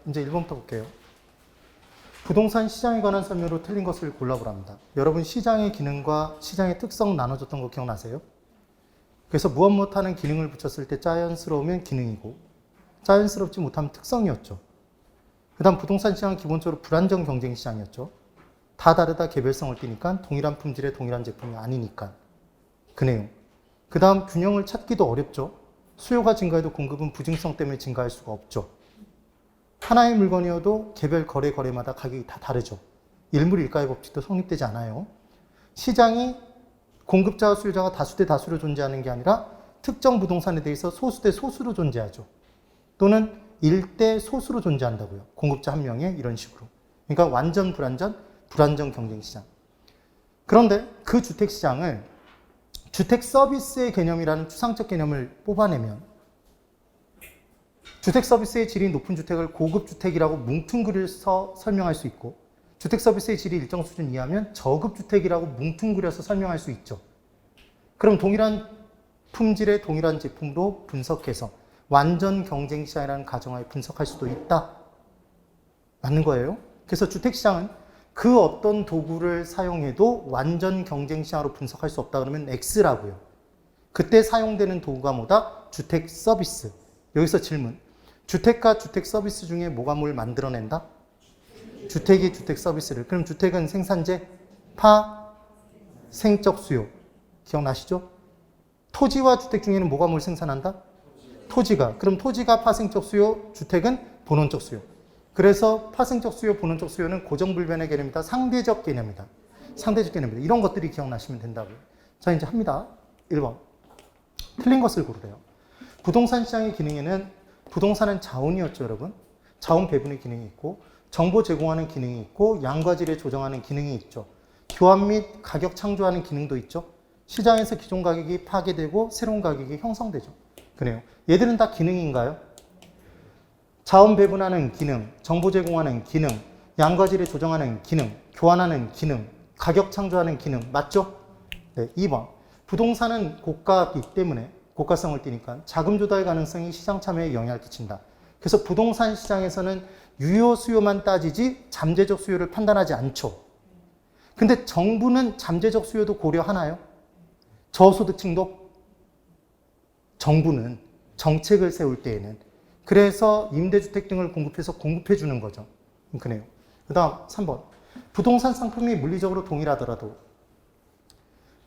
이제 1번부터 볼게요. 부동산 시장에 관한 설명으로 틀린 것을 골라보랍니다. 여러분 시장의 기능과 시장의 특성 나눠줬던 거 기억나세요? 그래서 무엇 못하는 기능을 붙였을 때 자연스러우면 기능이고 자연스럽지 못하면 특성이었죠. 그 다음 부동산 시장은 기본적으로 불안정 경쟁 시장이었죠. 다 다르다 개별성을 띠니까 동일한 품질의 동일한 제품이 아니니까. 그 내용. 그 다음 균형을 찾기도 어렵죠. 수요가 증가해도 공급은 부증성 때문에 증가할 수가 없죠. 하나의 물건이어도 개별 거래마다 가격이 다 다르죠. 일물일가의 법칙도 성립되지 않아요. 시장이 공급자와 수요자가 다수 대 다수로 존재하는 게 아니라 특정 부동산에 대해서 소수 대 소수로 존재하죠. 또는 1대 소수로 존재한다고요. 공급자 한 명에 이런 식으로. 그러니까 완전 불안정 경쟁 시장. 그런데 그 주택 시장을 주택 서비스의 개념이라는 추상적 개념을 뽑아내면 주택 서비스의 질이 높은 주택을 고급 주택이라고 뭉뚱그려서 설명할 수 있고 주택 서비스의 질이 일정 수준 이하면 저급 주택이라고 뭉뚱그려서 설명할 수 있죠. 그럼 동일한 품질의 동일한 제품으로 분석해서 완전 경쟁 시장이라는 가정하에 분석할 수도 있다. 맞는 거예요. 그래서 주택 시장은 그 어떤 도구를 사용해도 완전 경쟁 시장으로 분석할 수 없다 그러면 X라고요. 그때 사용되는 도구가 뭐다? 주택 서비스. 여기서 질문. 주택과 주택 서비스 중에 뭐가 뭘 만들어낸다? 주택이 주택 서비스를. 그럼 주택은 생산재, 생적 수요. 기억나시죠? 토지와 주택 중에는 뭐가 뭘 생산한다? 토지가. 그럼 토지가 파생적 수요, 주택은 본원적 수요. 그래서 파생적 수요, 본원적 수요는 고정불변의 개념이다. 상대적 개념이다. 상대적 개념이다. 이런 것들이 기억나시면 된다고요. 자, 이제 합니다. 1번. 틀린 것을 고르래요. 부동산 시장의 기능에는 부동산은 자원이었죠, 여러분. 자원 배분의 기능이 있고 정보 제공하는 기능이 있고 양과 질을 조정하는 기능이 있죠. 교환 및 가격 창조하는 기능도 있죠. 시장에서 기존 가격이 파괴되고 새로운 가격이 형성되죠. 그래요. 얘들은 다 기능인가요? 자원 배분하는 기능, 정보 제공하는 기능, 양과 질을 조정하는 기능, 교환하는 기능, 가격 창조하는 기능, 맞죠? 네, 2번. 부동산은 고가이기 때문에 고가성을 띠니까 자금 조달 가능성이 시장 참여에 영향을 끼친다. 그래서 부동산 시장에서는 유효 수요만 따지지 잠재적 수요를 판단하지 않죠. 근데 정부는 잠재적 수요도 고려하나요? 저소득층도? 정부는 정책을 세울 때에는 그래서 임대주택 등을 공급해서 공급해 주는 거죠. 그래요. 그 다음 3번. 부동산 상품이 물리적으로 동일하더라도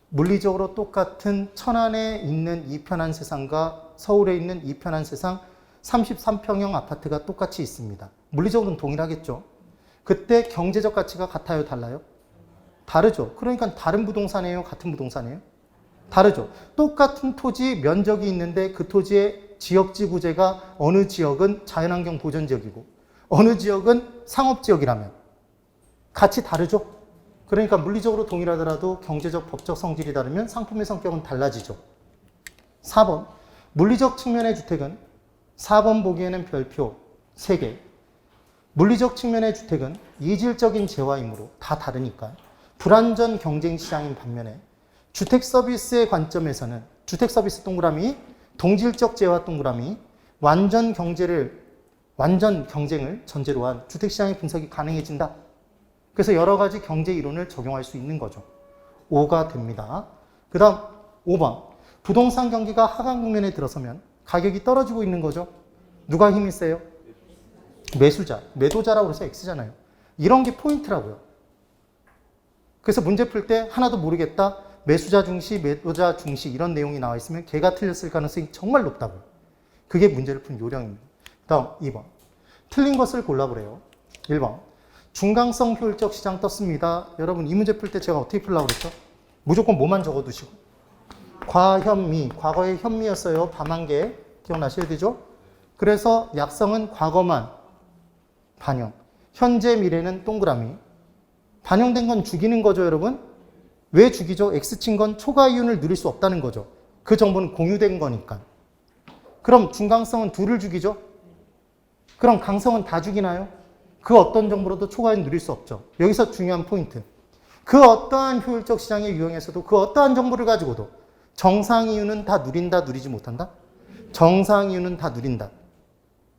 물리적으로 똑같은 천안에 있는 이편한 세상과 서울에 있는 이편한 세상 33평형 아파트가 똑같이 있습니다. 물리적으로는 동일하겠죠. 그때 경제적 가치가 같아요? 달라요? 다르죠. 그러니까 다른 부동산이에요? 같은 부동산이에요? 다르죠. 똑같은 토지 면적이 있는데 그 토지의 지역지구제가 어느 지역은 자연환경 보전지역이고 어느 지역은 상업지역이라면 같이 다르죠. 그러니까 물리적으로 동일하더라도 경제적, 법적 성질이 다르면 상품의 성격은 달라지죠. 4번. 물리적 측면의 주택은 4번 보기에는 별표 3개. 물리적 측면의 주택은 이질적인 재화이므로 다 다르니까 불완전 경쟁 시장인 반면에 주택 서비스의 관점에서는 주택 서비스 동그라미, 동질적 재화 동그라미, 완전 경쟁을 전제로 한 주택 시장의 분석이 가능해진다. 그래서 여러 가지 경제 이론을 적용할 수 있는 거죠. 5가 됩니다. 그 다음 5번. 부동산 경기가 하강 국면에 들어서면 가격이 떨어지고 있는 거죠. 누가 힘이 세요? 매수자. 매도자라고 해서 X잖아요. 이런 게 포인트라고요. 그래서 문제 풀 때 하나도 모르겠다. 매수자 중시, 매도자 중시 이런 내용이 나와 있으면 걔가 틀렸을 가능성이 정말 높다고요. 그게 문제를 푼 요령입니다. 다음 2번. 틀린 것을 골라보래요. 1번. 중강성 효율적 시장 떴습니다. 여러분 이 문제 풀 때 제가 어떻게 풀려고 그랬죠? 무조건 뭐만 적어두시고 과현미, 과거의 현미였어요. 밤한개 기억나셔야 되죠? 그래서 약성은 과거만 반영, 현재 미래는 동그라미. 반영된 건 죽이는 거죠, 여러분. 왜 죽이죠? X친 건 초과 이윤을 누릴 수 없다는 거죠. 그 정보는 공유된 거니까. 그럼 중강성은 2를 죽이죠? 그럼 강성은 다 죽이나요? 그 어떤 정보로도 초과이윤 누릴 수 없죠. 여기서 중요한 포인트. 그 어떠한 효율적 시장의 유형에서도 그 어떠한 정보를 가지고도 정상 이윤은 다 누린다, 누리지 못한다? 정상 이윤은 다 누린다.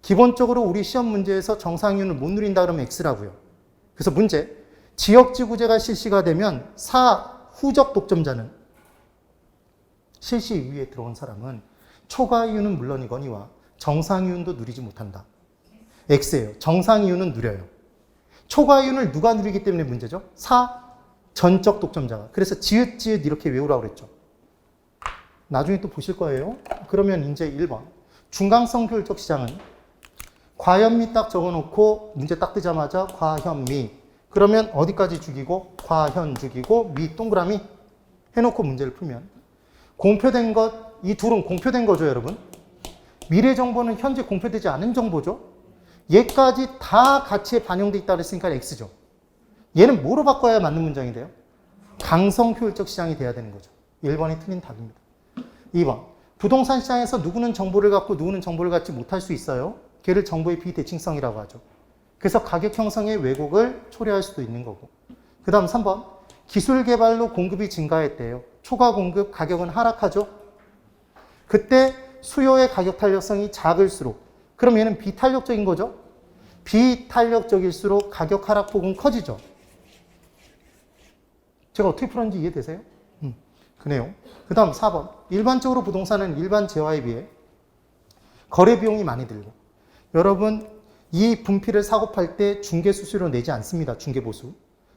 기본적으로 우리 시험 문제에서 정상 이윤을 못 누린다 그러면 X라고요. 그래서 문제, 지역지구제가 실시가 되면 후적 독점자는 실시 이후에 들어온 사람은 초과 이윤은 물론이거니와 정상 이윤도 누리지 못한다. X예요. 정상 이윤은 누려요. 초과 이윤을 누가 누리기 때문에 문제죠? 전적 독점자가. 그래서 지읒 이렇게 외우라고 그랬죠. 나중에 또 보실 거예요. 그러면 이제 1번. 중간성 효율적 시장은 과현미 딱 적어놓고 문제 딱 뜨자마자 과현미. 그러면 어디까지 죽이고 과현 죽이고 미 동그라미 해놓고 문제를 풀면 공표된 것, 이 둘은 공표된 거죠, 여러분. 미래 정보는 현재 공표되지 않은 정보죠. 얘까지 다 가치에 반영돼 있다고 했으니까 X죠. 얘는 뭐로 바꿔야 맞는 문장이 돼요? 강성 효율적 시장이 돼야 되는 거죠. 1번이 틀린 답입니다. 2번. 부동산 시장에서 누구는 정보를 갖고 누구는 정보를 갖지 못할 수 있어요. 걔를 정보의 비대칭성이라고 하죠. 그래서 가격 형성의 왜곡을 초래할 수도 있는 거고. 그 다음 3번. 기술 개발로 공급이 증가했대요. 초과 공급, 가격은 하락하죠. 그때 수요의 가격 탄력성이 작을수록, 그럼 얘는 비탄력적인 거죠. 비탄력적일수록 가격 하락폭은 커지죠. 제가 어떻게 풀었는지 이해되세요? 그네요. 그 다음 4번. 일반적으로 부동산은 일반 재화에 비해 거래 비용이 많이 들고, 여러분 이 분필을 사고 팔 때 중개수수료 내지 않습니다. 중개보수.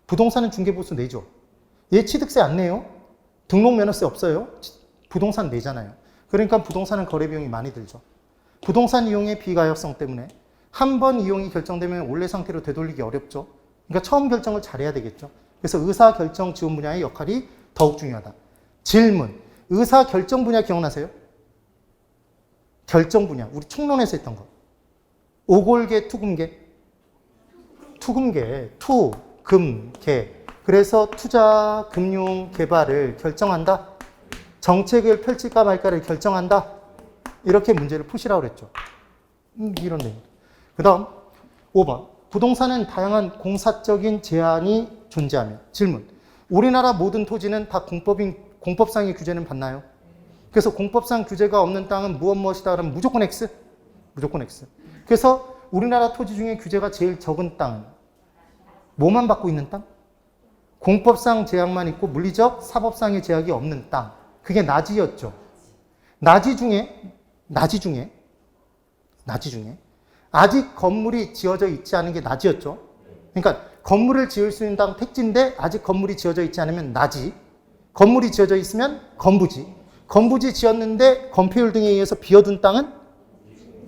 부동산은 중개보수 내죠. 얘 취득세 안 내요. 등록면허세 없어요. 부동산 내잖아요. 그러니까 부동산은 거래 비용이 많이 들죠. 부동산 이용의 비가역성 때문에 한 번 이용이 결정되면 원래 상태로 되돌리기 어렵죠. 그러니까 처음 결정을 잘해야 되겠죠. 그래서 의사결정 지원 분야의 역할이 더욱 중요하다. 질문. 의사결정 분야 기억나세요? 결정 분야. 우리 총론에서 했던 거. 오골계, 투금계? 투금계. 투, 금, 계. 그래서 투자, 금융, 개발을 결정한다. 정책을 펼칠까 말까를 결정한다. 이렇게 문제를 푸시라고 그랬죠. 이런 내용. 그 다음 5번. 부동산은 다양한 공사적인 제한이 존재하며. 질문. 우리나라 모든 토지는 다 공법상의 규제는 받나요? 그래서 공법상 규제가 없는 땅은 무엇이다 그러면 무조건 X? 무조건 X. 그래서 우리나라 토지 중에 규제가 제일 적은 땅은 뭐만 받고 있는 땅? 공법상 제약만 있고 물리적, 사법상의 제약이 없는 땅. 그게 나지였죠. 나지 중에 아직 건물이 지어져 있지 않은 게 나지였죠. 그러니까 건물을 지을 수 있는 땅 택지인데 아직 건물이 지어져 있지 않으면 나지. 건물이 지어져 있으면 건부지. 건부지 지었는데 건폐율 등에 의해서 비어둔 땅은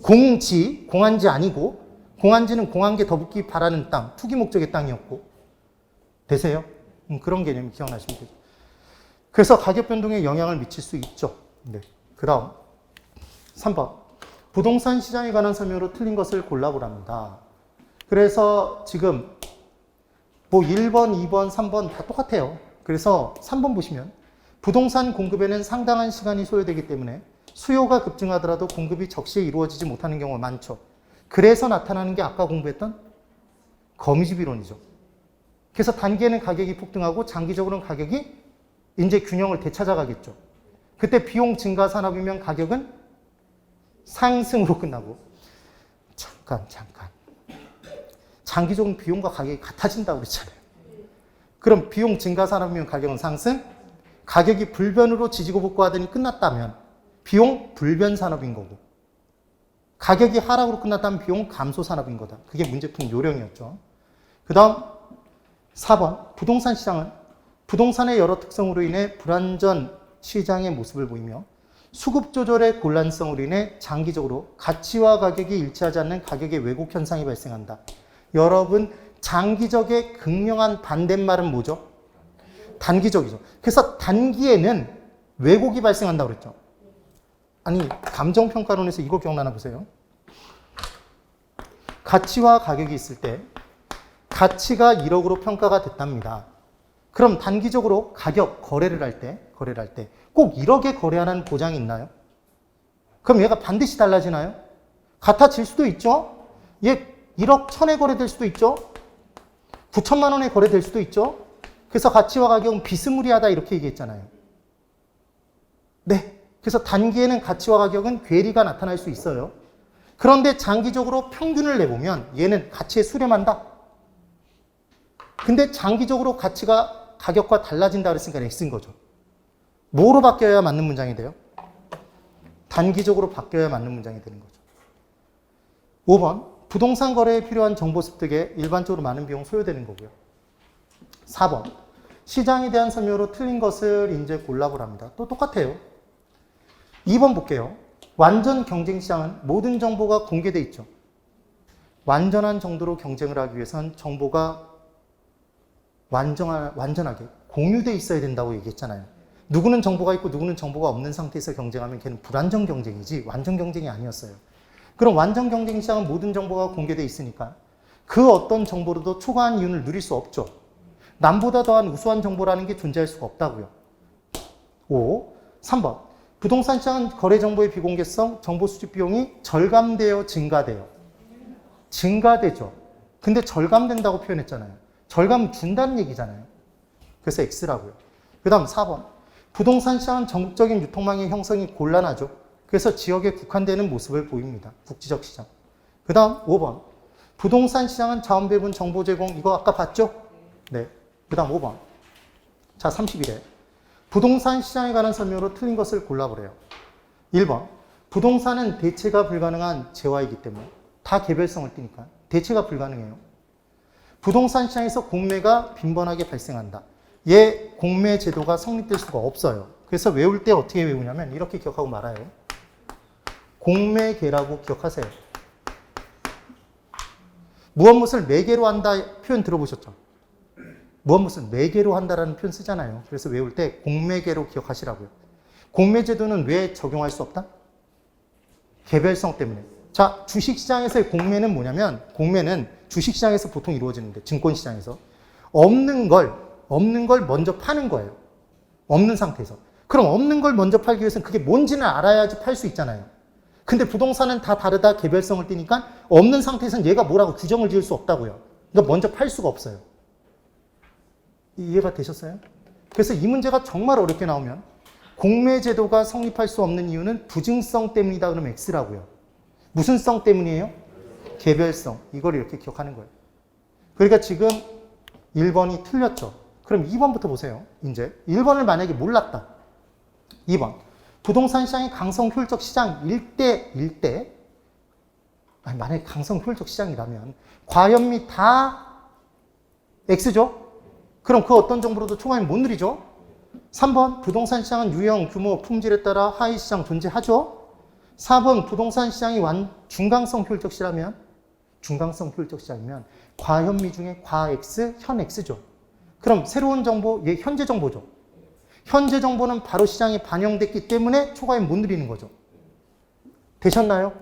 공지, 공한지 아니고, 공한지는 공한계 더 붙기 바라는 땅, 투기 목적의 땅이었고. 되세요? 그런 개념이 기억나시면 되죠. 그래서 가격 변동에 영향을 미칠 수 있죠. 네. 그 다음 3번. 부동산 시장에 관한 설명으로 틀린 것을 골라보랍니다. 그래서 지금 뭐 1번, 2번, 3번 다 똑같아요. 그래서 3번 보시면 부동산 공급에는 상당한 시간이 소요되기 때문에 수요가 급증하더라도 공급이 적시에 이루어지지 못하는 경우가 많죠. 그래서 나타나는 게 아까 공부했던 거미집 이론이죠. 그래서 단기에는 가격이 폭등하고 장기적으로는 가격이 이제 균형을 되찾아가겠죠. 그때 비용 증가 산업이면 가격은 상승으로 끝나고. 잠깐. 장기적으로 비용과 가격이 같아진다고 그랬잖아요. 그럼 비용 증가 산업이면 가격은 상승, 가격이 불변으로 지지고 볶고하더니 끝났다면 비용 불변 산업인 거고, 가격이 하락으로 끝났다면 비용 감소 산업인 거다. 그게 문제품 요령이었죠. 그 다음 4번. 부동산 시장은 부동산의 여러 특성으로 인해 불안전 시장의 모습을 보이며 수급 조절의 곤란성으로 인해 장기적으로 가치와 가격이 일치하지 않는 가격의 왜곡 현상이 발생한다. 여러분, 장기적의 극명한 반대말은 뭐죠? 단기적이죠. 그래서 단기에는 왜곡이 발생한다고 그랬죠. 아니, 감정평가론에서 이거 기억나나 보세요. 가치와 가격이 있을 때 가치가 1억으로 평가가 됐답니다. 그럼 단기적으로 거래를 할 때 꼭 1억에 거래하라는 보장이 있나요? 그럼 얘가 반드시 달라지나요? 같아질 수도 있죠. 얘 1억 1000에 거래될 수도 있죠. 9천만 원에 거래될 수도 있죠. 그래서 가치와 가격은 비스무리하다 이렇게 얘기했잖아요. 네. 그래서 단기에는 가치와 가격은 괴리가 나타날 수 있어요. 그런데 장기적으로 평균을 내보면 얘는 가치에 수렴한다. 근데 장기적으로 가격과 달라진다 그랬으니까 X인 거죠. 뭐로 바뀌어야 맞는 문장이 돼요? 단기적으로 바뀌어야 맞는 문장이 되는 거죠. 5번, 부동산 거래에 필요한 정보 습득에 일반적으로 많은 비용 소요되는 거고요. 4번, 시장에 대한 설명으로 틀린 것을 이제 골라보랍니다. 또 똑같아요. 2번 볼게요. 완전 경쟁 시장은 모든 정보가 공개돼 있죠. 완전한 정도로 경쟁을 하기 위해선 정보가 완전하게 공유돼 있어야 된다고 얘기했잖아요. 누구는 정보가 있고 누구는 정보가 없는 상태에서 경쟁하면 걔는 불완전 경쟁이지 완전 경쟁이 아니었어요. 그럼 완전 경쟁 시장은 모든 정보가 공개돼 있으니까 그 어떤 정보로도 초과한 이윤을 누릴 수 없죠. 남보다 더한 우수한 정보라는 게 존재할 수가 없다고요. 3번. 부동산 시장은 거래 정보의 비공개성, 정보 수집 비용이 절감되어 증가돼요. 증가되죠. 근데 절감된다고 표현했잖아요. 절감 준다는 얘기잖아요. 그래서 X라고요. 그 다음 4번. 부동산 시장은 전국적인 유통망의 형성이 곤란하죠. 그래서 지역에 국한되는 모습을 보입니다. 국지적 시장. 그 다음 5번. 부동산 시장은 자원 배분, 정보 제공, 이거 아까 봤죠? 네. 그 다음 5번. 자, 31회. 부동산 시장에 관한 설명으로 틀린 것을 골라보래요. 1번. 부동산은 대체가 불가능한 재화이기 때문에 다 개별성을 띠니까 대체가 불가능해요. 부동산 시장에서 공매가 빈번하게 발생한다. 얘 공매 제도가 성립될 수가 없어요. 그래서 외울 때 어떻게 외우냐면 이렇게 기억하고 말아요. 공매계라고 기억하세요. 무엇을 매개로 한다 표현 들어보셨죠? 무엇을 매개로 한다라는 표현 쓰잖아요. 그래서 외울 때 공매계로 기억하시라고요. 공매제도는 왜 적용할 수 없다? 개별성 때문에. 자, 주식시장에서의 공매는 뭐냐면 공매는 주식시장에서 보통 이루어지는데 증권시장에서 없는 걸 먼저 파는 거예요. 없는 상태에서. 그럼 없는 걸 먼저 팔기 위해서는 그게 뭔지는 알아야지 팔 수 있잖아요. 근데 부동산은 다 다르다 개별성을 띠니까 없는 상태에서는 얘가 뭐라고 규정을 지을 수 없다고요. 그러니까 먼저 팔 수가 없어요. 이해가 되셨어요? 그래서 이 문제가 정말 어렵게 나오면 공매제도가 성립할 수 없는 이유는 부증성 때문이다 그러면 X라고요. 무슨 성 때문이에요? 개별성. 이걸 이렇게 기억하는 거예요. 그러니까 지금 1번이 틀렸죠. 그럼 2번부터 보세요. 이제 1번을 만약에 몰랐다. 2번. 부동산 시장이 강성 효율적 시장일 때 만약에 강성 효율적 시장이라면 과연 및 다 X죠? 그럼 그 어떤 정보로도 초과는 못 누리죠? 3번. 부동산 시장은 유형, 규모, 품질에 따라 하위 시장 존재하죠? 4번. 부동산 시장이 중강성 효율적 시장이면 과현미 중에 과X, 현X죠. 그럼 새로운 정보, 얘 현재 정보죠. 현재 정보는 바로 시장에 반영됐기 때문에 초과임 못 누리는 거죠. 되셨나요?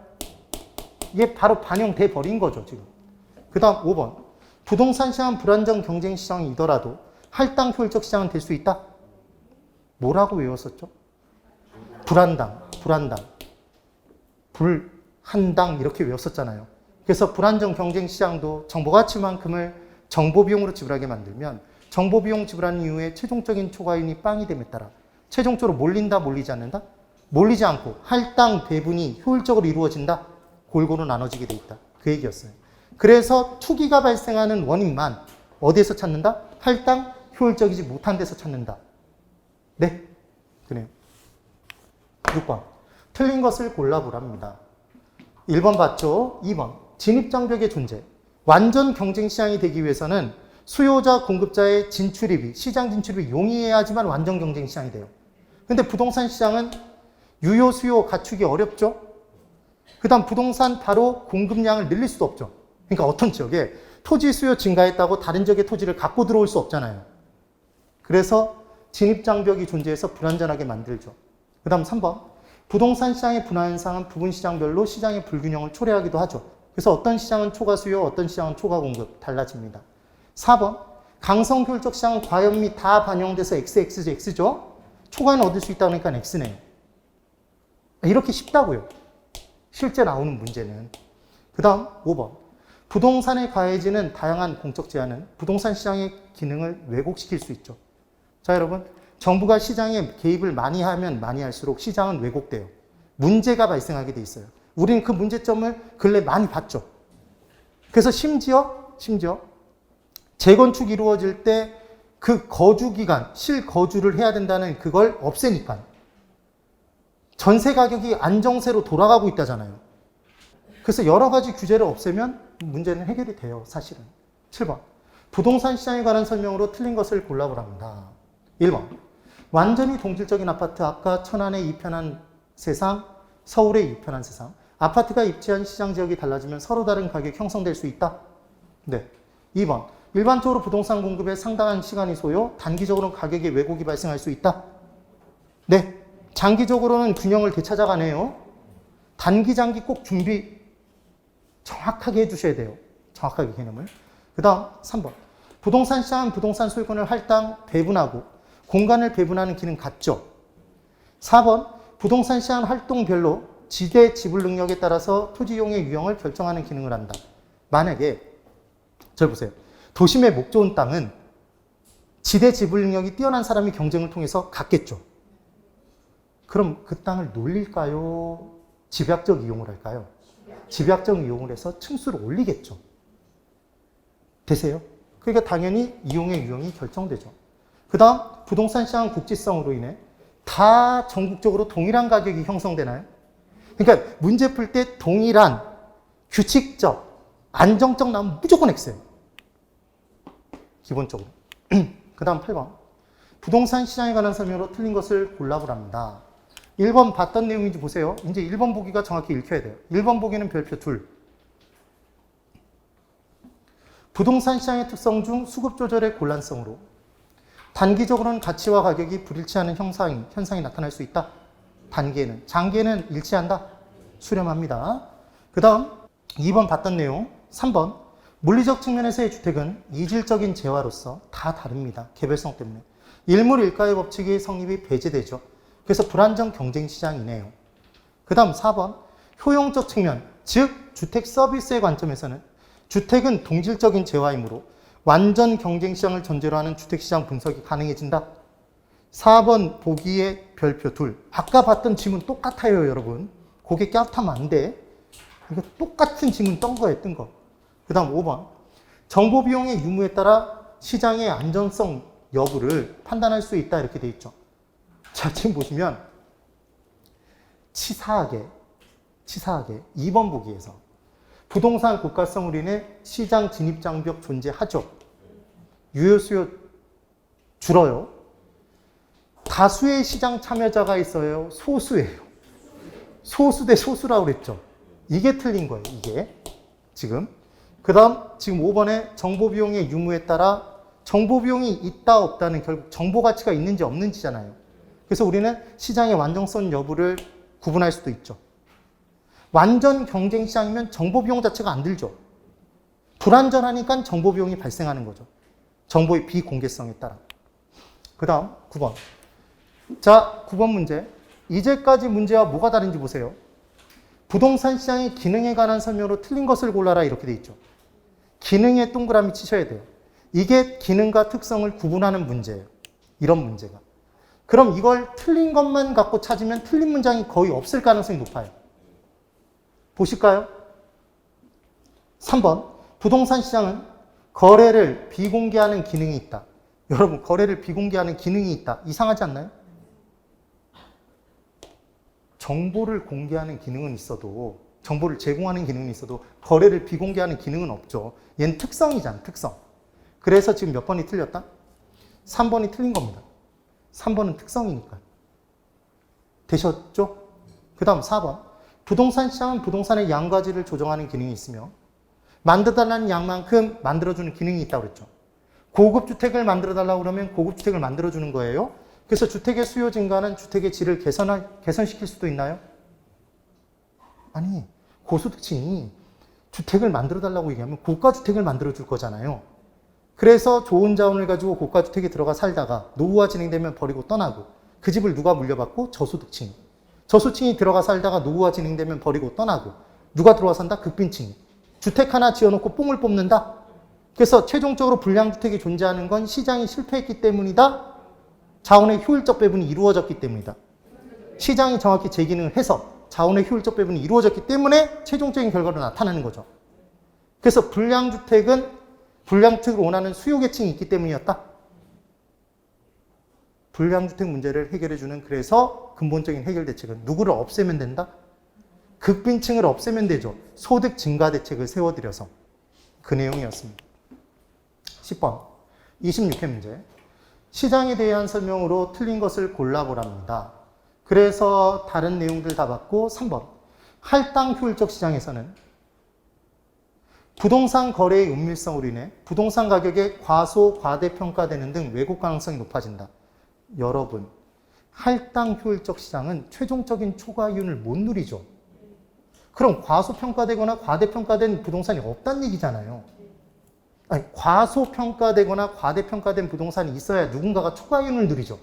이게 바로 반영돼 버린 거죠, 지금. 그 다음 5번. 부동산 시장은 불안정 경쟁 시장이더라도 할당 효율적 시장은 될 수 있다? 뭐라고 외웠었죠? 불한당. 불한당 이렇게 외웠었잖아요. 그래서 불안정 경쟁 시장도 정보가치만큼을 정보 비용으로 지불하게 만들면 정보 비용 지불하는 이후에 최종적인 초과인이 빵이 됨에 따라 최종적으로 몰린다, 몰리지 않는다? 몰리지 않고 할당 배분이 효율적으로 이루어진다? 골고루 나눠지게 돼 있다. 그 얘기였어요. 그래서 투기가 발생하는 원인만 어디에서 찾는다? 할당 효율적이지 못한 데서 찾는다. 네? 그래요. 6번. 틀린 것을 골라보랍니다. 1번 봤죠? 2번. 진입장벽의 존재. 완전 경쟁 시장이 되기 위해서는 수요자, 공급자의 진출입이, 시장 진출입이 용이해야지만 완전 경쟁 시장이 돼요. 근데 부동산 시장은 유효, 수요 갖추기 어렵죠? 그 다음 부동산 바로 공급량을 늘릴 수도 없죠. 그러니까 어떤 지역에 토지 수요 증가했다고 다른 지역의 토지를 갖고 들어올 수 없잖아요. 그래서 진입장벽이 존재해서 불안전하게 만들죠. 그 다음 3번. 부동산 시장의 분화 현상은 부분 시장별로 시장의 불균형을 초래하기도 하죠. 그래서 어떤 시장은 초과 수요, 어떤 시장은 초과 공급 달라집니다. 4번. 강성 효율적 시장은 과연 및 다 반영돼서 X죠. 초과는 얻을 수 있다 그러니까 X네요. 이렇게 쉽다고요. 실제 나오는 문제는. 그 다음 5번. 부동산에 가해지는 다양한 공적 제한은 부동산 시장의 기능을 왜곡시킬 수 있죠. 자, 여러분. 정부가 시장에 개입을 많이 하면 많이 할수록 시장은 왜곡돼요. 문제가 발생하게 돼 있어요. 우리는 그 문제점을 근래 많이 봤죠. 그래서 심지어 재건축 이루어질 때 그 거주 기간, 실거주를 해야 된다는 그걸 없애니까 전세 가격이 안정세로 돌아가고 있다잖아요. 그래서 여러 가지 규제를 없애면 문제는 해결이 돼요, 사실은. 7번. 부동산 시장에 관한 설명으로 틀린 것을 골라보랍니다. 1번. 완전히 동질적인 아파트, 아까 천안의 이편한 세상, 서울의 이편한 세상. 아파트가 입지한 시장 지역이 달라지면 서로 다른 가격이 형성될 수 있다? 네. 2번. 일반적으로 부동산 공급에 상당한 시간이 소요, 단기적으로는 가격에 왜곡이 발생할 수 있다? 네. 장기적으로는 균형을 되찾아가네요. 단기, 장기 꼭 준비 정확하게 해주셔야 돼요. 정확하게 개념을. 그 다음 3번. 부동산 시장은 부동산 소유권을 할당, 배분하고 공간을 배분하는 기능 같죠? 4번. 부동산 시장 활동별로 지대 지불 능력에 따라서 토지 이용의 유형을 결정하는 기능을 한다. 만약에 잘 보세요. 도심의 목 좋은 땅은 지대 지불 능력이 뛰어난 사람이 경쟁을 통해서 갖겠죠. 그럼 그 땅을 놀릴까요? 집약적 이용을 할까요? 집약적 이용을 해서 층수를 올리겠죠. 되세요? 그러니까 당연히 이용의 유형이 결정되죠. 그 다음 부동산 시장 국지성으로 인해 다 전국적으로 동일한 가격이 형성되나요? 그러니까 문제 풀 때 동일한 규칙적, 안정적 나오면 무조건 X예요. 기본적으로. 그 다음 8번. 부동산 시장에 관한 설명으로 틀린 것을 골라보랍니다. 1번 봤던 내용인지 보세요. 이제 1번 보기가 정확히 읽혀야 돼요. 1번 보기는 별표 둘. 부동산 시장의 특성 중 수급 조절의 곤란성으로 단기적으로는 가치와 가격이 불일치하는 현상이 나타날 수 있다. 단기에는. 장기에는 일치한다. 수렴합니다. 그 다음 2번 봤던 내용. 3번. 물리적 측면에서의 주택은 이질적인 재화로서 다 다릅니다. 개별성 때문에. 일물일가의 법칙이 성립이 배제되죠. 그래서 불안정 경쟁 시장이네요. 그 다음 4번. 효용적 측면, 즉 주택 서비스의 관점에서는 주택은 동질적인 재화이므로 완전 경쟁 시장을 전제로 하는 주택시장 분석이 가능해진다. 4번 보기의 별표 둘. 아까 봤던 지문 똑같아요, 여러분. 고개 깨끗하면 안 돼. 이거 똑같은 지문 뜬 거예요, 뜬 거. 그 다음 5번. 정보 비용의 유무에 따라 시장의 안전성 여부를 판단할 수 있다. 이렇게 돼 있죠. 자, 지금 보시면 치사하게 2번 보기에서 부동산 고가성으로 인해 시장 진입 장벽 존재하죠. 유효 수요 줄어요. 다수의 시장 참여자가 있어요. 소수예요. 소수 대 소수라고 그랬죠. 이게 틀린 거예요. 이게 지금. 그 다음 지금 5번에 정보 비용의 유무에 따라 정보 비용이 있다 없다는 결국 정보 가치가 있는지 없는지잖아요. 그래서 우리는 시장의 완전성 여부를 구분할 수도 있죠. 완전 경쟁 시장이면 정보 비용 자체가 안 들죠. 불안전하니까 정보 비용이 발생하는 거죠. 정보의 비공개성에 따라. 그 다음 9번. 자, 9번 문제. 이제까지 문제와 뭐가 다른지 보세요. 부동산 시장의 기능에 관한 설명으로 틀린 것을 골라라 이렇게 돼 있죠. 기능에 동그라미 치셔야 돼요. 이게 기능과 특성을 구분하는 문제예요. 이런 문제가. 그럼 이걸 틀린 것만 갖고 찾으면 틀린 문장이 거의 없을 가능성이 높아요. 보실까요? 3번. 부동산 시장은 거래를 비공개하는 기능이 있다. 여러분, 거래를 비공개하는 기능이 있다. 이상하지 않나요? 정보를 공개하는 기능은 있어도, 정보를 제공하는 기능은 있어도 거래를 비공개하는 기능은 없죠. 얘는 특성이잖아, 특성. 그래서 지금 몇 번이 틀렸다? 3번이 틀린 겁니다. 3번은 특성이니까. 되셨죠? 그 다음 4번. 부동산 시장은 부동산의 양가지를 조정하는 기능이 있으며 만들어달라는 양만큼 만들어주는 기능이 있다고 그랬죠. 고급 주택을 만들어달라고 그러면 고급 주택을 만들어주는 거예요. 그래서 주택의 수요 증가는 주택의 질을 개선시킬 수도 있나요? 아니, 고소득층이 주택을 만들어달라고 얘기하면 고가주택을 만들어줄 거잖아요. 그래서 좋은 자원을 가지고 고가주택에 들어가 살다가 노후화 진행되면 버리고 떠나고 그 집을 누가 물려받고? 저소득층이. 저소득층이 들어가 살다가 노후화 진행되면 버리고 떠나고 누가 들어와 산다? 극빈층이. 주택 하나 지어놓고 뽕을 뽑는다? 그래서 최종적으로 불량주택이 존재하는 건 시장이 실패했기 때문이다. 자원의 효율적 배분이 이루어졌기 때문이다. 시장이 정확히 제 기능을 해서 자원의 효율적 배분이 이루어졌기 때문에 최종적인 결과로 나타나는 거죠. 그래서 불량주택은 불량주택을 원하는 수요 계층이 있기 때문이었다. 불량주택 문제를 해결해주는 그래서 근본적인 해결 대책은 누구를 없애면 된다? 극빈층을 없애면 되죠. 소득 증가 대책을 세워드려서. 그 내용이었습니다. 10번 26회 문제. 시장에 대한 설명으로 틀린 것을 골라보랍니다. 그래서 다른 내용들 다 받고 3번 할당 효율적 시장에서는 부동산 거래의 은밀성으로 인해 부동산 가격의 과소, 과대평가되는 등 왜곡 가능성이 높아진다. 여러분, 할당 효율적 시장은 최종적인 초과이윤을 못 누리죠. 그럼 과소평가되거나 과대평가된 부동산이 없다는 얘기잖아요. 아니, 과소평가되거나 과대평가된 부동산이 있어야 누군가가 초과이윤을 누리죠.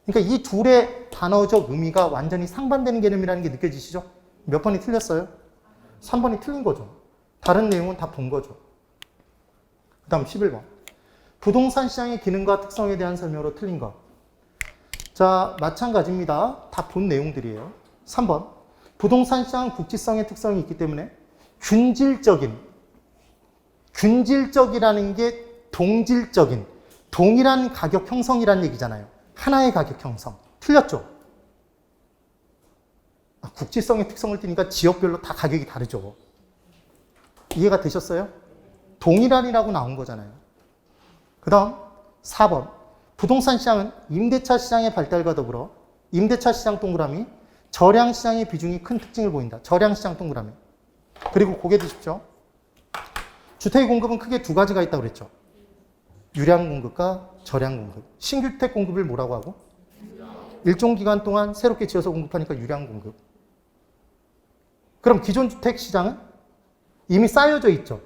그러니까 이 둘의 단어적 의미가 완전히 상반되는 개념이라는 게 느껴지시죠? 몇 번이 틀렸어요? 3번이 틀린 거죠. 다른 내용은 다 본 거죠. 그 다음 11번. 부동산 시장의 기능과 특성에 대한 설명으로 틀린 것. 자, 마찬가지입니다. 다 본 내용들이에요. 3번. 부동산 시장은 국지성의 특성이 있기 때문에 균질적이라는 게 동질적인, 동일한 가격 형성이라는 얘기잖아요. 하나의 가격 형성. 틀렸죠? 국지성의 특성을 띠니까 지역별로 다 가격이 다르죠. 이해가 되셨어요? 동일한이라고 나온 거잖아요. 그 다음 4번. 부동산 시장은 임대차 시장의 발달과 더불어 임대차 시장 동그라미, 저량 시장의 비중이 큰 특징을 보인다. 저량 시장 동그라미. 그리고 고개 드십시오. 주택 공급은 크게 두 가지가 있다고 그랬죠. 유량 공급과 저량 공급. 신규주택 공급을 뭐라고 하고? 일정 기간 동안 새롭게 지어서 공급하니까 유량 공급. 그럼 기존 주택 시장은 이미 쌓여져 있죠.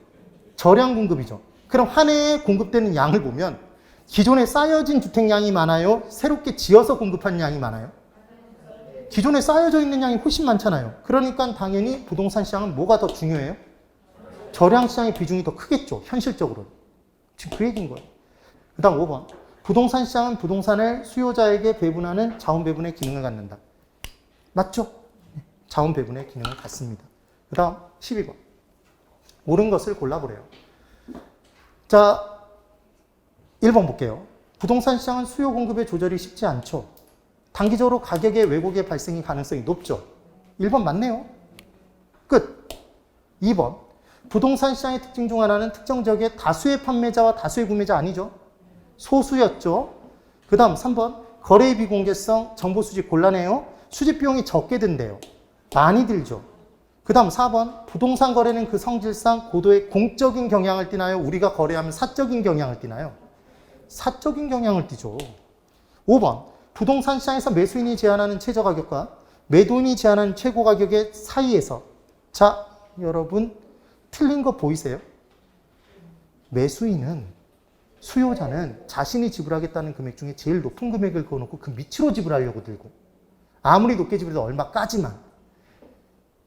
저량 공급이죠. 그럼 한 해에 공급되는 양을 보면 기존에 쌓여진 주택량이 많아요? 새롭게 지어서 공급한 양이 많아요? 기존에 쌓여져 있는 양이 훨씬 많잖아요. 그러니까 당연히 부동산 시장은 뭐가 더 중요해요? 저량 시장의 비중이 더 크겠죠. 현실적으로. 지금 그 얘기인 거예요. 그 다음 5번. 부동산 시장은 부동산을 수요자에게 배분하는 자원 배분의 기능을 갖는다. 맞죠? 자원 배분의 기능을 갖습니다. 그 다음 12번. 옳은 것을 골라보래요. 자, 1번 볼게요. 부동산 시장은 수요 공급의 조절이 쉽지 않죠. 단기적으로 가격의 왜곡의 발생이 가능성이 높죠. 1번 맞네요. 끝. 2번. 부동산 시장의 특징 중 하나는 특정 지역의 다수의 판매자와 다수의 구매자 아니죠. 소수였죠. 그 다음 3번. 거래의 비공개성, 정보 수집 곤란해요. 수집 비용이 적게 든대요. 많이 들죠. 그 다음 4번. 부동산 거래는 그 성질상 고도의 공적인 경향을 띠나요? 우리가 거래하면 사적인 경향을 띠나요? 사적인 경향을 띠죠. 5번. 부동산 시장에서 매수인이 제한하는 최저가격과 매도인이 제한하는 최고가격의 사이에서. 자, 여러분 틀린 거 보이세요? 매수인은, 수요자는 자신이 지불하겠다는 금액 중에 제일 높은 금액을 그어놓고 그 밑으로 지불하려고 들고, 아무리 높게 지불해도 얼마까지만.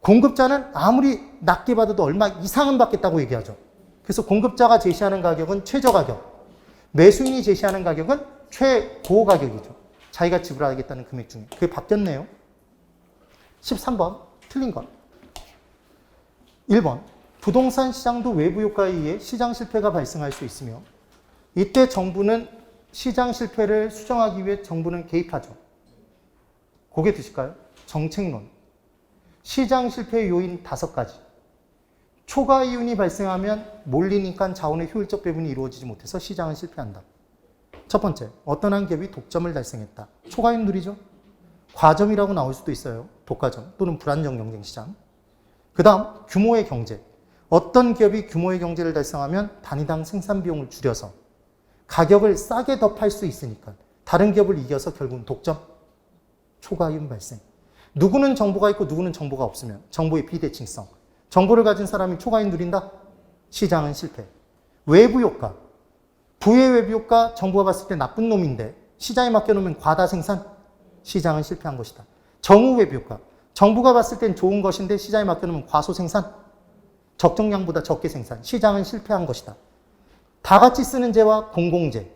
공급자는 아무리 낮게 받아도 얼마 이상은 받겠다고 얘기하죠. 그래서 공급자가 제시하는 가격은 최저가격, 매수인이 제시하는 가격은 최고 가격이죠. 자기가 지불하겠다는 금액 중에. 그게 바뀌었네요. 13번 틀린 것. 1번. 부동산 시장도 외부 효과에 의해 시장 실패가 발생할 수 있으며 이때 정부는 시장 실패를 수정하기 위해 정부는 개입하죠. 고개 드실까요? 정책론. 시장 실패의 요인 5가지. 초과 이윤이 발생하면 몰리니까 자원의 효율적 배분이 이루어지지 못해서 시장은 실패한다. 첫 번째, 어떤 한 기업이 독점을 달성했다. 초과 이윤 누리죠? 과점이라고 나올 수도 있어요. 독과점 또는 불안정 경쟁 시장. 그 다음, 규모의 경제. 어떤 기업이 규모의 경제를 달성하면 단위당 생산 비용을 줄여서 가격을 싸게 더 팔 수 있으니까 다른 기업을 이겨서 결국은 독점, 초과 이윤 발생. 누구는 정보가 있고 누구는 정보가 없으면 정보의 비대칭성. 정보를 가진 사람이 초과이윤 누린다? 시장은 실패. 외부 효과. 부의 외부 효과, 정부가 봤을 때 나쁜 놈인데 시장에 맡겨놓으면 과다 생산? 시장은 실패한 것이다. 정우 외부 효과. 정부가 봤을 땐 좋은 것인데 시장에 맡겨놓으면 과소 생산? 적정량보다 적게 생산. 시장은 실패한 것이다. 다 같이 쓰는 재와 공공재.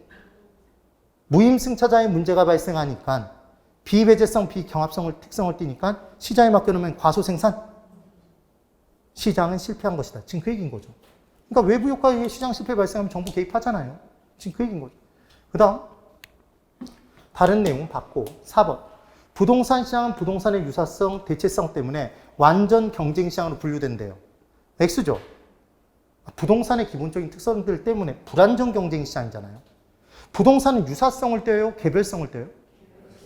무임승차자의 문제가 발생하니까 비배제성, 비경합성을 특성을 띠니까 시장에 맡겨놓으면 과소생산, 시장은 실패한 것이다. 지금 그 얘기인 거죠. 그러니까 외부 효과에 시장 실패 발생하면 정부 개입하잖아요. 지금 그 얘기인 거죠. 그 다음 다른 내용 받고 4번 부동산 시장은 부동산의 유사성, 대체성 때문에 완전 경쟁 시장으로 분류된대요. X죠. 부동산의 기본적인 특성들 때문에 불안정 경쟁 시장이잖아요. 부동산은 유사성을 떼요? 개별성을 떼요?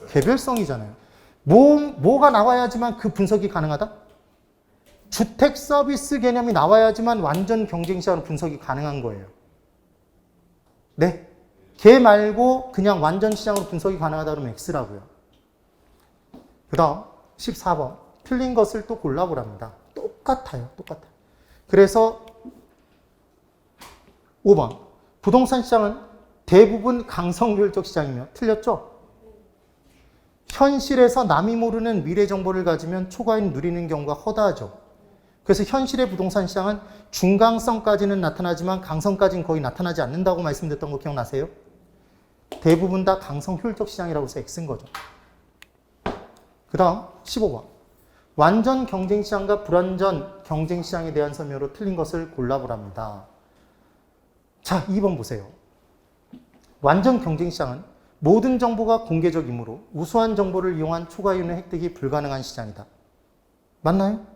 개별성이잖아요. 뭐가 나와야지만 그 분석이 가능하다? 주택 서비스 개념이 나와야지만 완전 경쟁 시장으로 분석이 가능한 거예요. 네. 걔 말고 그냥 완전 시장으로 분석이 가능하다 그러면 X라고요. 그 다음 14번 틀린 것을 또 골라보랍니다. 똑같아요. 그래서 5번 부동산 시장은 대부분 강성효율적 시장이며 틀렸죠? 현실에서 남이 모르는 미래 정보를 가지면 초과인 누리는 경우가 허다하죠. 그래서 현실의 부동산 시장은 중강성까지는 나타나지만 강성까지는 거의 나타나지 않는다고 말씀드렸던 거 기억나세요? 대부분 다 강성 효율적 시장이라고 해서 X인 거죠. 그 다음 15번 완전 경쟁 시장과 불완전 경쟁 시장에 대한 설명으로 틀린 것을 골라보랍니다. 자, 2번 보세요. 완전 경쟁 시장은 모든 정보가 공개적이므로 우수한 정보를 이용한 초과이윤의 획득이 불가능한 시장이다. 맞나요?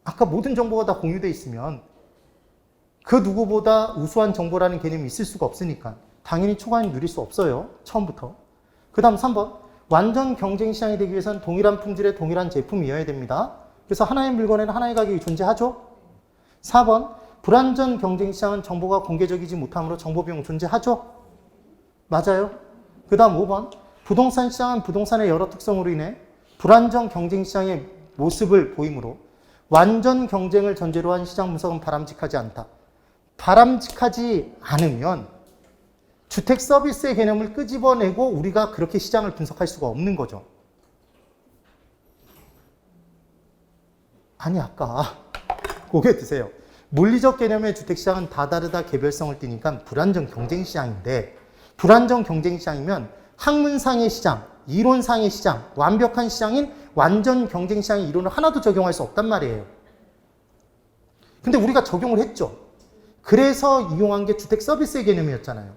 아까 모든 정보가 다 공유되어 있으면 그 누구보다 우수한 정보라는 개념이 있을 수가 없으니까 당연히 초과이윤 누릴 수 없어요. 처음부터. 그 다음 3번 완전 경쟁 시장이 되기 위해서는 동일한 품질의 동일한 제품이어야 됩니다. 그래서 하나의 물건에는 하나의 가격이 존재하죠. 4번 불완전 경쟁 시장은 정보가 공개적이지 못하므로 정보 비용 존재하죠. 맞아요. 그 다음 5번 부동산 시장은 부동산의 여러 특성으로 인해 불완전 경쟁 시장의 모습을 보이므로 완전 경쟁을 전제로 한 시장 분석은 바람직하지 않다. 바람직하지 않으면 주택 서비스의 개념을 끄집어내고 우리가 그렇게 시장을 분석할 수가 없는 거죠. 아니 아까 고개 드세요. 물리적 개념의 주택시장은 다 다르다 개별성을 띠니까 불완전 경쟁시장인데 불완전 경쟁시장이면 학문상의 시장, 이론상의 시장, 완벽한 시장인 완전 경쟁시장의 이론을 하나도 적용할 수 없단 말이에요. 근데 우리가 적용을 했죠. 그래서 이용한 게 주택 서비스의 개념이었잖아요.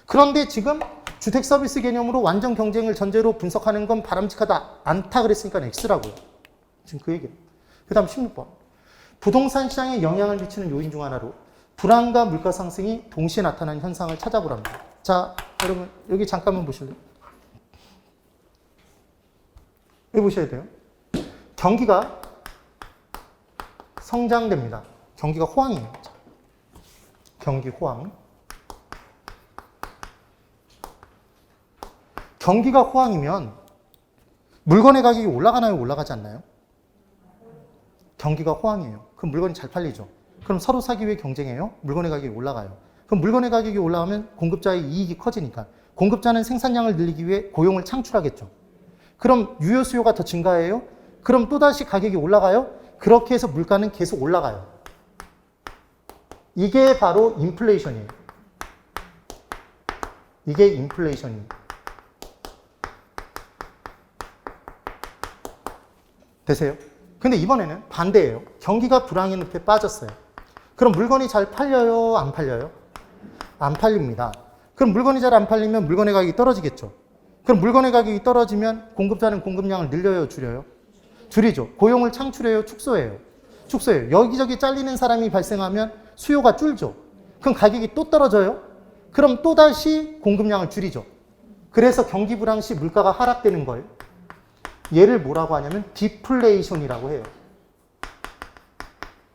그런데 지금 주택 서비스 개념으로 완전 경쟁을 전제로 분석하는 건 바람직하다 않다 그랬으니까 X라고요. 지금 그 얘기예요. 그 다음 16번. 부동산 시장에 영향을 미치는 요인 중 하나로 불안과 물가 상승이 동시에 나타나는 현상을 찾아보랍니다. 자, 여러분 여기 잠깐만 보실래요? 여기 보셔야 돼요. 경기가 성장됩니다. 경기가 호황이에요. 경기 호황. 경기가 호황이면 물건의 가격이 올라가나요? 올라가지 않나요? 경기가 호황이에요. 그럼 물건이 잘 팔리죠. 그럼 서로 사기 위해 경쟁해요. 물건의 가격이 올라가요. 그럼 물건의 가격이 올라가면 공급자의 이익이 커지니까 공급자는 생산량을 늘리기 위해 고용을 창출하겠죠. 그럼 유효 수요가 더 증가해요. 그럼 또다시 가격이 올라가요. 그렇게 해서 물가는 계속 올라가요. 이게 바로 인플레이션이에요. 이게 인플레이션이에요. 되세요? 근데 이번에는 반대예요. 경기가 불황의 늪에 빠졌어요. 그럼 물건이 잘 팔려요? 안 팔려요? 안 팔립니다. 그럼 물건이 잘 안 팔리면 물건의 가격이 떨어지겠죠. 그럼 물건의 가격이 떨어지면 공급자는 공급량을 늘려요? 줄여요? 줄이죠. 고용을 창출해요? 축소해요? 축소해요. 여기저기 잘리는 사람이 발생하면 수요가 줄죠. 그럼 가격이 또 떨어져요? 그럼 또다시 공급량을 줄이죠. 그래서 경기 불황 시 물가가 하락되는 거예요. 얘를 뭐라고 하냐면 디플레이션이라고 해요.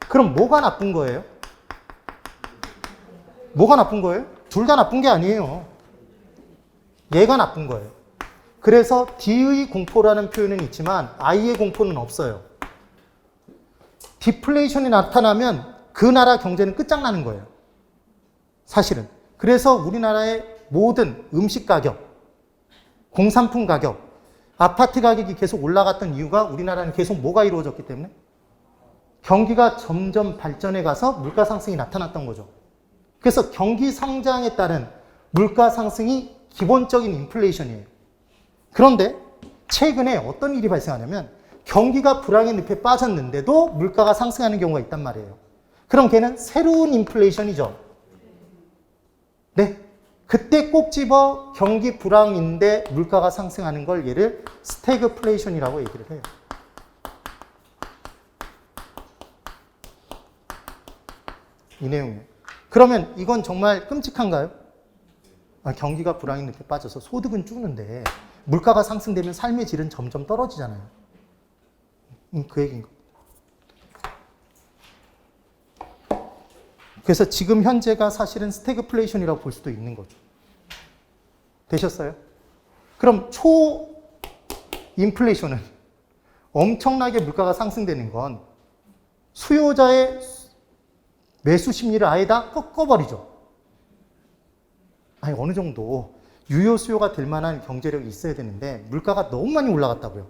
그럼 뭐가 나쁜 거예요? 뭐가 나쁜 거예요? 둘 다 나쁜 게 아니에요. 얘가 나쁜 거예요. 그래서 D의 공포라는 표현은 있지만 I의 공포는 없어요. 디플레이션이 나타나면 그 나라 경제는 끝장나는 거예요. 사실은. 그래서 우리나라의 모든 음식 가격, 공산품 가격, 아파트 가격이 계속 올라갔던 이유가 우리나라는 계속 뭐가 이루어졌기 때문에? 경기가 점점 발전해 가서 물가 상승이 나타났던 거죠. 그래서 경기 성장에 따른 물가 상승이 기본적인 인플레이션이에요. 그런데 최근에 어떤 일이 발생하냐면 경기가 불황의 늪에 빠졌는데도 물가가 상승하는 경우가 있단 말이에요. 그럼 걔는 새로운 인플레이션이죠. 네. 그때 꼭 집어 경기 불황인데 물가가 상승하는 걸 얘를 스태그플레이션이라고 얘기를 해요. 이 내용이에요. 그러면 이건 정말 끔찍한가요? 경기가 불황의 늪에 빠져서 소득은 줄는데 물가가 상승되면 삶의 질은 점점 떨어지잖아요. 그 얘기인 겁니다. 그래서 지금 현재가 사실은 스태그플레이션이라고 볼 수도 있는 거죠. 되셨어요? 그럼 초인플레이션은 엄청나게 물가가 상승되는 건 수요자의 매수 심리를 아예 다 꺾어버리죠. 아니, 어느 정도 유효 수요가 될 만한 경제력이 있어야 되는데 물가가 너무 많이 올라갔다고요.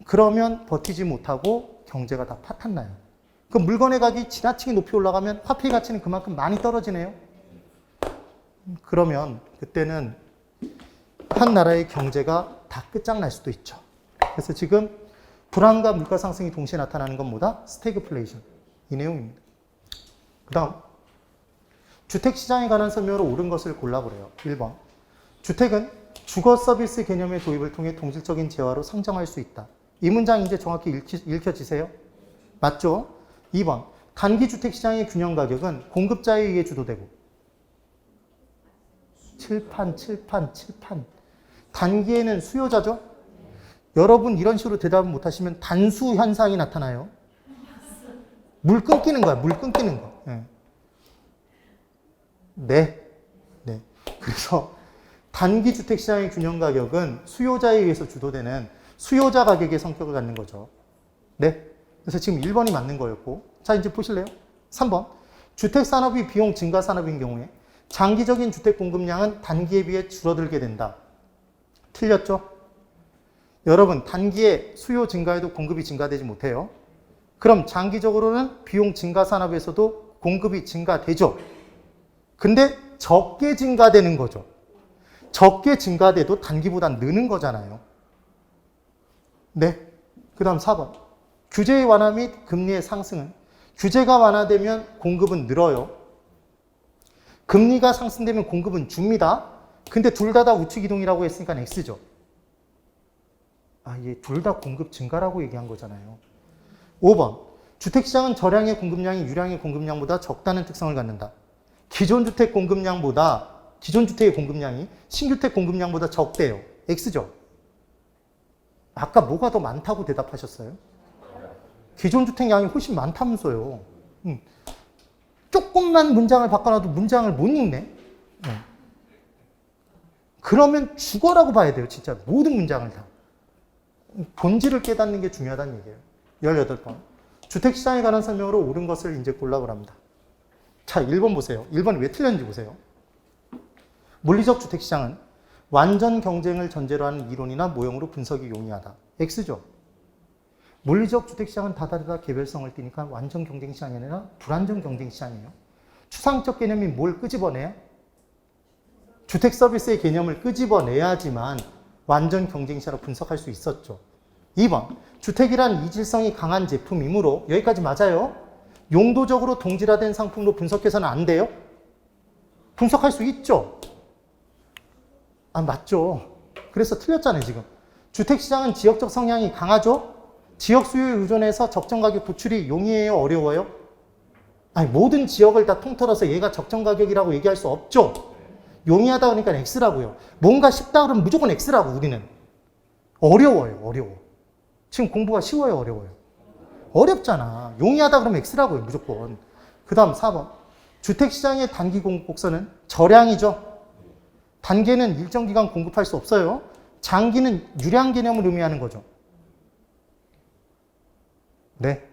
그러면 버티지 못하고 경제가 다 파탄나요. 그 물건의 가격이 지나치게 높이 올라가면 화폐 가치는 그만큼 많이 떨어지네요. 그러면 그때는 한 나라의 경제가 다 끝장날 수도 있죠. 그래서 지금 불황과 물가 상승이 동시에 나타나는 건 뭐다? 스태그플레이션. 이 내용입니다. 그 다음 주택시장에 관한 설명으로 옳은 것을 골라보래요. 1번 주택은 주거 서비스 개념의 도입을 통해 동질적인 재화로 상정할 수 있다. 이 문장 이제 정확히 읽혀지세요? 맞죠? 2번 단기 주택시장의 균형 가격은 공급자에 의해 주도되고 칠판 단기에는 수요자죠? 여러분 이런 식으로 대답을 못하시면 단수 현상이 나타나요. 물 끊기는 거야. 물 끊기는 거. 네. 그래서 단기 주택시장의 균형 가격은 수요자에 의해서 주도되는 수요자 가격의 성격을 갖는 거죠. 네. 그래서 지금 1번이 맞는 거였고. 자, 이제 보실래요? 3번. 주택산업이 비용 증가 산업인 경우에 장기적인 주택 공급량은 단기에 비해 줄어들게 된다. 틀렸죠? 여러분, 단기에 수요 증가에도 공급이 증가되지 못해요. 그럼 장기적으로는 비용 증가 산업에서도 공급이 증가되죠. 근데 적게 증가되는 거죠. 적게 증가돼도 단기보다 느는 거잖아요. 네. 그 다음 4번. 규제의 완화 및 금리의 상승은 규제가 완화되면 공급은 늘어요. 금리가 상승되면 공급은 줍니다. 근데 둘 다 우측이동이라고 했으니까 X죠. 얘 둘 다 공급 증가라고 얘기한 거잖아요. 5번. 주택시장은 저량의 공급량이 유량의 공급량보다 적다는 특성을 갖는다. 기존 주택의 공급량이 신주택 공급량보다 적대요. X죠. 아까 뭐가 더 많다고 대답하셨어요? 기존 주택량이 훨씬 많다면서요. 조금만 문장을 바꿔놔도 문장을 못 읽네. 그러면 죽어라고 봐야 돼요. 진짜 모든 문장을 다. 본질을 깨닫는 게 중요하다는 얘기예요. 18번. 주택시장에 관한 설명으로 옳은 것을 이제 골라보랍니다. 자, 1번 보세요. 1번이 왜 틀렸는지 보세요. 물리적 주택시장은 완전 경쟁을 전제로 하는 이론이나 모형으로 분석이 용이하다. X죠. 물리적 주택시장은 다다르다 개별성을 띠니까 완전 경쟁시장이 아니라 불완전 경쟁시장이에요. 추상적 개념이 뭘 끄집어내요? 주택 서비스의 개념을 끄집어내야지만 완전 경쟁시장으로 분석할 수 있었죠. 2번, 주택이란 이질성이 강한 제품이므로 여기까지 맞아요. 용도적으로 동질화된 상품으로 분석해서는 안 돼요? 분석할 수 있죠. 맞죠. 그래서 틀렸잖아요, 지금. 주택시장은 지역적 성향이 강하죠? 지역 수요에 의존해서 적정 가격 도출이 용이해요, 어려워요? 모든 지역을 다 통틀어서 얘가 적정 가격이라고 얘기할 수 없죠? 용이하다 그러니까 X라고요. 뭔가 쉽다 그러면 무조건 X라고, 우리는. 어려워요, 어려워. 지금 공부가 쉬워요, 어려워요? 어렵잖아. 용이하다 그러면 X라고요, 무조건. 그 다음 4번. 주택시장의 단기 공급 곡선은 저량이죠. 단기는 일정 기간 공급할 수 없어요. 장기는 유량 개념을 의미하는 거죠. 네.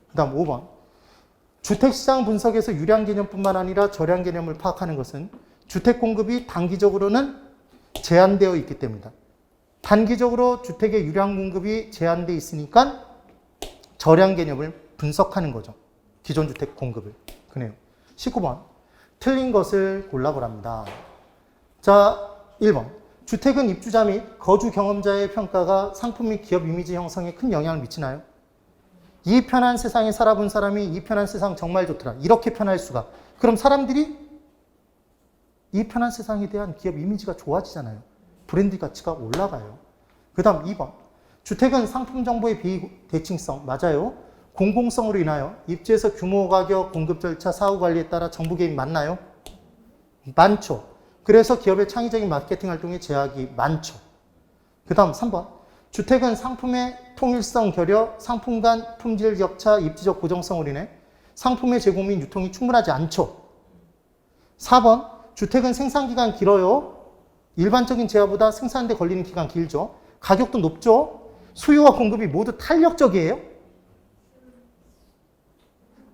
그 다음 5번. 주택시장 분석에서 유량 개념뿐만 아니라 저량 개념을 파악하는 것은 주택 공급이 단기적으로는 제한되어 있기 때문이다. 단기적으로 주택의 유량 공급이 제한되어 있으니까 저량 개념을 분석하는 거죠. 기존 주택 공급을. 그네요. 19번. 틀린 것을 골라보랍니다. 자, 1번. 주택은 입주자 및 거주 경험자의 평가가 상품 및 기업 이미지 형성에 큰 영향을 미치나요? 이 편한 세상에 살아본 사람이 이 편한 세상 정말 좋더라. 이렇게 편할 수가. 그럼 사람들이 이 편한 세상에 대한 기업 이미지가 좋아지잖아요. 브랜드 가치가 올라가요. 그 다음 2번. 주택은 상품 정보의 비대칭성. 맞아요. 공공성으로 인하여 입주에서 규모, 가격, 공급 절차, 사후 관리에 따라 정부 개입 많나요? 많죠. 그래서 기업의 창의적인 마케팅 활동에 제약이 많죠. 그 다음 3번. 주택은 상품의 통일성 결여, 상품 간 품질 격차, 입지적 고정성으로 인해 상품의 제공 및 유통이 충분하지 않죠. 4번. 주택은 생산기간 길어요. 일반적인 재화보다 생산하는데 걸리는 기간 길죠. 가격도 높죠. 수요와 공급이 모두 탄력적이에요.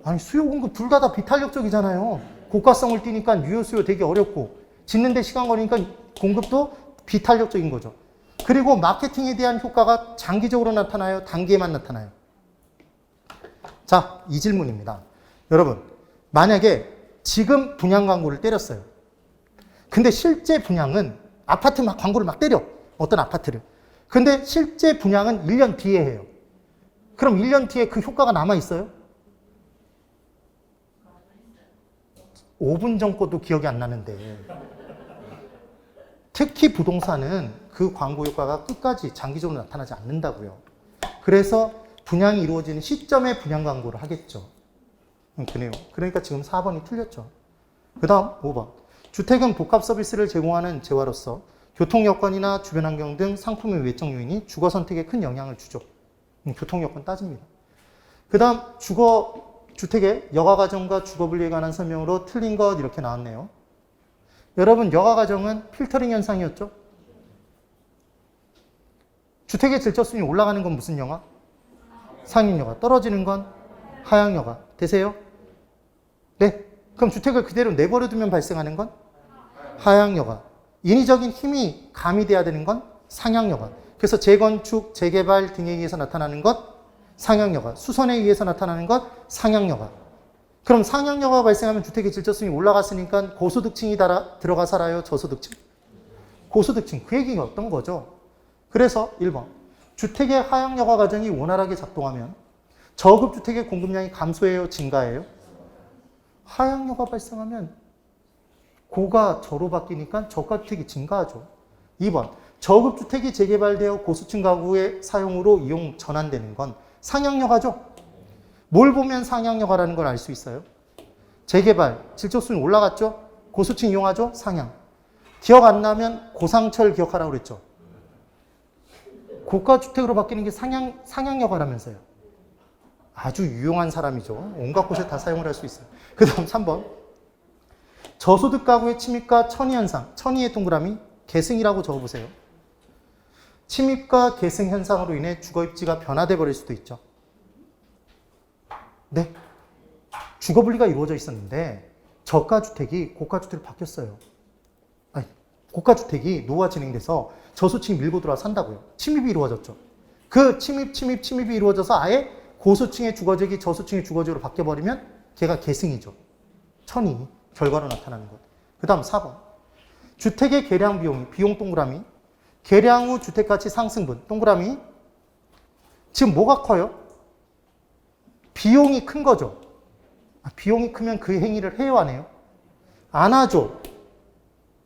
아니 수요 공급 둘 다 비탄력적이잖아요. 고가성을 띠니까 유효 수요 되게 어렵고 짓는데 시간 걸리니까 공급도 비탄력적인 거죠. 그리고 마케팅에 대한 효과가 장기적으로 나타나요? 단기에만 나타나요? 자, 이 질문입니다. 여러분, 만약에 지금 분양 광고를 때렸어요. 근데 실제 분양은 아파트 막 광고를 막 때려. 어떤 아파트를. 근데 실제 분양은 1년 뒤에 해요. 그럼 1년 뒤에 그 효과가 남아있어요? 5분 전 것도 기억이 안 나는데. 특히 부동산은 그 광고 효과가 끝까지 장기적으로 나타나지 않는다고요. 그래서 분양이 이루어지는 시점에 분양 광고를 하겠죠. 그래요. 그러니까 지금 4번이 틀렸죠. 그 다음 5번. 주택은 복합 서비스를 제공하는 재화로서 교통 여건이나 주변 환경 등 상품의 외적 요인이 주거 선택에 큰 영향을 주죠. 교통 여건 따집니다. 그 다음 주택의 여가과정과 주거분리에 관한 설명으로 틀린 것 이렇게 나왔네요. 여러분, 여가과정은 필터링 현상이었죠? 주택의 질적순위 올라가는 건 무슨 여가? 상향여가. 떨어지는 건 하향여가. 되세요? 네. 그럼 주택을 그대로 내버려두면 발생하는 건 하향여가. 인위적인 힘이 가미돼야 되는 건 상향여가. 그래서 재건축, 재개발 등에 의해서 나타나는 것 상향여가. 수선에 의해서 나타나는 것 상향여가. 그럼 상향여가가 발생하면 주택의 질적순위 올라갔으니까 고소득층이 들어가 살아요? 저소득층? 고소득층. 그 얘기가 어떤 거죠? 그래서 1번. 주택의 하향여가 과정이 원활하게 작동하면 저급주택의 공급량이 감소해요? 증가해요? 하향여가 발생하면 고가 저로 바뀌니까 저가주택이 증가하죠. 2번. 저급주택이 재개발되어 고수층 가구의 사용으로 이용 전환되는 건 상향여가죠. 뭘 보면 상향여가라는 걸 알 수 있어요? 재개발, 질적순위 올라갔죠? 고수층 이용하죠? 상향. 기억 안 나면 고상철 기억하라고 그랬죠? 고가주택으로 바뀌는 게 상향여가라면서요. 아주 유용한 사람이죠. 온갖 곳에 다 사용을 할 수 있어요. 그 다음 3번. 저소득 가구의 침입과 천의현상, 천의의 동그라미, 계승이라고 적어보세요. 침입과 계승 현상으로 인해 주거입지가 변화돼 버릴 수도 있죠. 네. 주거분리가 이루어져 있었는데 저가주택이 고가주택으로 바뀌었어요. 아니, 고가주택이 노후화 진행돼서 저소층이 밀고 들어와 산다고요. 침입이 이루어졌죠. 그 침입이 이루어져서 아예 고소층의 주거지역이 저소층의 주거지역으로 바뀌어버리면 걔가 계승이죠. 천이 결과로 나타나는 것. 그 다음 4번. 주택의 개량 비용이, 비용 동그라미, 개량 후 주택가치 상승분, 동그라미. 지금 뭐가 커요? 비용이 큰 거죠. 비용이 크면 그 행위를 해요, 안 해요? 안 하죠.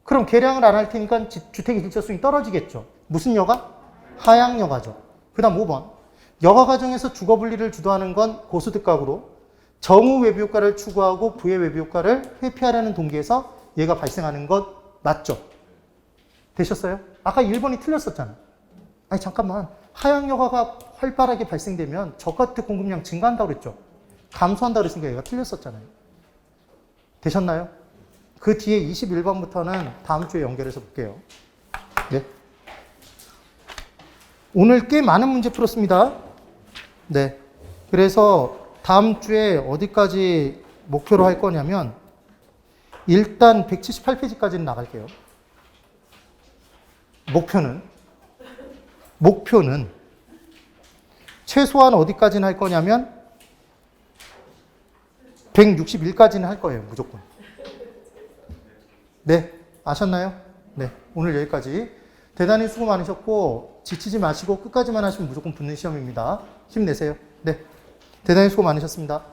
그럼 개량을 안 할 테니까 주택의 질적순위 떨어지겠죠. 무슨 여가? 하향여가죠. 그 다음 5번. 여가 과정에서 주거분리를 주도하는 건 고소득 가구로 정후 외부 효과를 추구하고 부의 외부 효과를 회피하려는 동기에서 얘가 발생하는 것 맞죠? 되셨어요? 아까 1번이 틀렸었잖아. 아니 잠깐만. 하향여가가 활발하게 발생되면 저가주택 공급량 증가한다고 그랬죠? 감소한다고 그랬으니까 얘가 틀렸었잖아요. 되셨나요? 그 뒤에 21번부터는 다음 주에 연결해서 볼게요. 네. 오늘 꽤 많은 문제 풀었습니다. 네. 그래서 다음 주에 어디까지 목표로 할 거냐면 일단 178페이지까지는 나갈게요. 목표는 최소한 어디까지는 할 거냐면 161까지는 할 거예요. 무조건. 네. 아셨나요? 네. 오늘 여기까지. 대단히 수고 많으셨고 지치지 마시고 끝까지만 하시면 무조건 붙는 시험입니다. 힘내세요. 네, 대단히 수고 많으셨습니다.